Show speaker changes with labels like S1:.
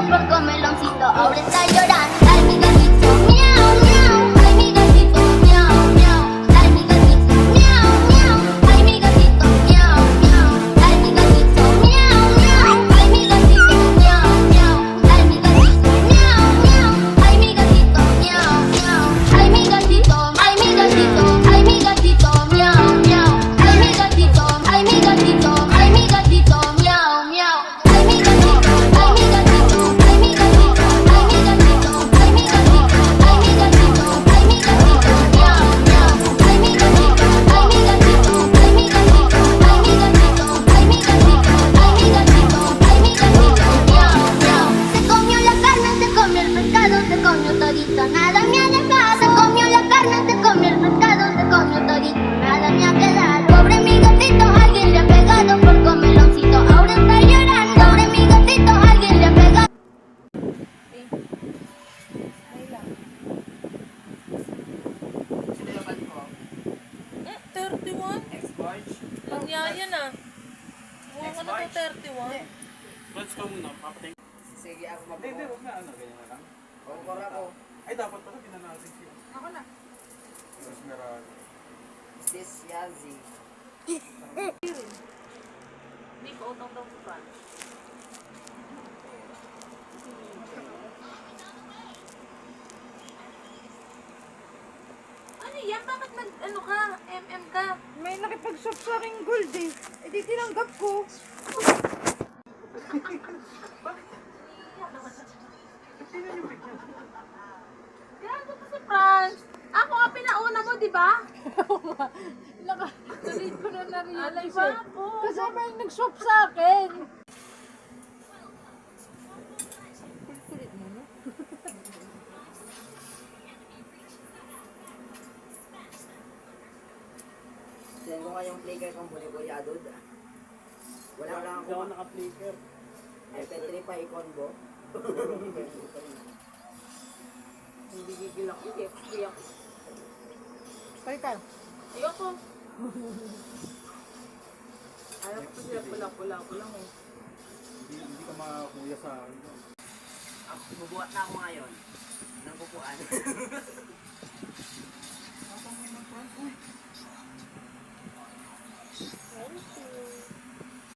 S1: por comeloncito, ahora está llorando. Ay, mi gatito, miau, miau. Ay, mi gatito, miau, miau. Ay, mi gatito, miau, miau. Ay, mi gatito, miau, miau. Ay, mi gatito, miau, miau. Ay, mi gatito, miau, miau. Ay, mi gatito, miau, miau. Ay, mi gatito, miau, miau. Ay, mi gatito, ay, mi gatito, ay, mi gatito, miau, miau. Ay, mi gatito, ay, mi gatito, ay, mi gatito, miau, miau. Ay, mi gatito, ay, mi gatito, ay, mi gatito, ay, mi gatito, ay, mi gatito, ay, mi gatito, ay, mi gatito, miau, miau. Ay, mi gatito, ay, mi gatito, ay, mi gatito, ay, mi gatito, ay, mi gatito, ay, mi gatito, ay, mi gatito, miau, miau. Se comió la carne, se comió el pescado, se comió todito, nada me ha dejado. Se comió la carne, se comió el pescado, se comió todito, nada me ha quedado. Pobre mi gatito, alguien le ha pegado por comeloncito, ahora está llorando. Pobre mi gatito, alguien le ha pegado.
S2: Sinilaban ko.
S3: 31?
S2: Ex-March.
S3: Ang yaya na. Buwan ko na to 31.
S4: Let's go muna, papating.
S2: Sige, ako
S4: Hindi,
S2: mabuko.
S4: huwag na ano, ganyan na lang.
S2: Kukura ko.
S4: Ay, dapat pala, pinanasin siya.
S3: Ako na.
S4: Esmeralda.
S2: Is this Yazzie?
S3: Hindi ko utang daw sa French. Ano yan? Bakit ano ka? MM ka?
S5: May nakipag-shop sa aking gold eh. Eh di tinanggap ko.
S3: Gago ka si France. Ako nga pinauna mo, di ba?
S5: Nakasalit ko na na-realize
S3: Diba
S5: eh.
S3: ako?
S5: Kasi may nag-shop sa akin. Kulit mo, no?
S2: Send ko nga yung flicker kong buli-buli adod. Wala lang
S4: Hindi ako
S2: ako.
S4: naka-flicker.
S2: MP3 pa i-combo.
S3: Hindi gigil ako. Hindi ako.
S5: Palitan.
S3: Ayoko. Ayaw ko siya pula-pula lang eh.
S4: Hindi ka makakuya sa akin.
S2: Bubuhat na ako ngayon. Nang pupuan.
S5: Thank you.